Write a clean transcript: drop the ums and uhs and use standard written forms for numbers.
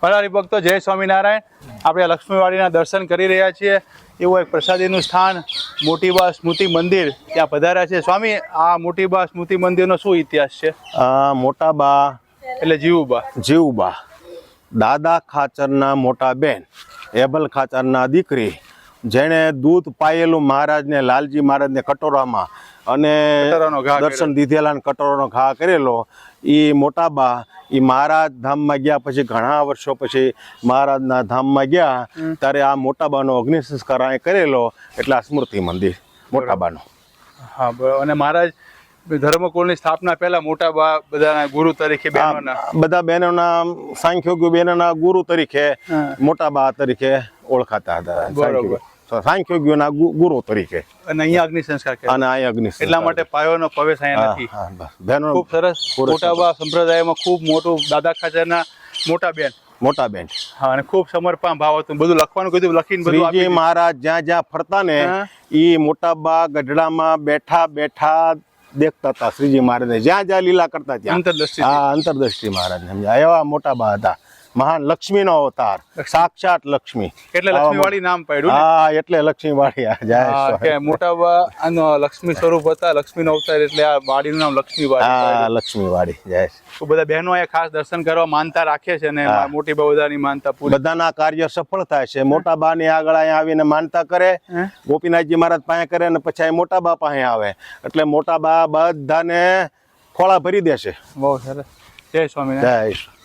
ફરારી ભક્તો જય સ્વામિનારાયણ. આપણે લક્ષ્મીવાડીના દર્શન કરી રહ્યા છીએ. એવું એક પ્રસાદીનું સ્થાન મોટીબા સ્મૃતિ મંદિર ત્યાં પધાર્યા છે. સ્વામી, આ મોટીબા સ્મૃતિ મંદિરનો શું ઇતિહાસ છે? મોટાબા એટલે જીવુબા. જીવુબા દાદા ખાચરના મોટા બેન એબલ ખાચરના દીકરી, જેણે દૂધ પાયેલું મહારાજને, લાલજી મહારાજને કટોરામાં અને કટોરાનો ઘા દર્શન દીધેલા ને કટોરાનો ઘા કરેલો, એ મોટાબા એ મહારાજ ધામમાં ગયા પછી ઘણા વર્ષો પછી મહારાજના ધામમાં ગયા ત્યારે આ મોટાબાનો અગ્નિ સંસ્કાર અહીં કરેલો, એટલે આ સ્મૃતિ મંદિર મોટાબાનો. હા, બરાબર. અને મહારાજ ધર્મકુળની સ્થાપના પહેલા મોટાબા બધાના ગુરુ તરીકે બહેનોના બધા બહેનોના સાંખ્યોગી બહેનોના ગુરુ તરીકે મોટાબા તરીકે ઓળખાતા હતા. બરોબર. સાંખ્યોગીઓના ગુરુ તરીકે. અને અહીંયા અગ્નિ સંસ્કાર કર્યા. અને અહીં અગ્નિ એટલા માટે પાયોનો પ્રવેશ અહીંયા નથી. બહેનો ખૂબ સરસ. મોટાબા સંપ્રદાયમાં ખૂબ મોટું દાદા ખાચરના મોટા બેન. મોટા બેન. હા, અને ખૂબ સમર્પણ ભાવ હતું. બધું લખવાનું કીધું, લખીને બધું શ્રીજી મહારાજ જ્યાં જ્યાં ફરતા ને એ મોટાબા ગઢડામાં બેઠા બેઠા દેખતા હતા. શ્રીજી મહારાજને જ્યાં જ્યાં લીલા કરતા ત્યાં અંતરદ્રષ્ટિ. હા, અંતરદ્રષ્ટિ મહારાજ સમજ્યા. એવા મોટાબા હતા. મહાન લક્ષ્મીનો અવતાર, સાક્ષાત લક્ષ્મી. એટલે લક્ષ્મીવાડી નામ પડ્યું. હા, એટલે લક્ષ્મીવાડી. જય કે મોટાબા આનો લક્ષ્મી સ્વરૂપ હતા, લક્ષ્મીનો અવતાર, એટલે આ વાડીનું નામ લક્ષ્મીવાડી. હા, લક્ષ્મીવાડી. જય. તો બધા બહેનો અહીંયા ખાસ દર્શન કરવા માનતા રાખે છે ને મોટી બધાની માનતા પૂરી. બધાના કાર્ય સફળ થાય છે. મોટાબા ની આગળ અહીંયા આવીને માનતા કરે, ગોપીનાથજી મહારાજ પાસે કરે ને પછી અહીં મોટાબા પાસે આવે, એટલે મોટાબા બધાને ખોળા ભરી દેશે. બહુ સરસ. જય સ્વામિનારાયણ. જય.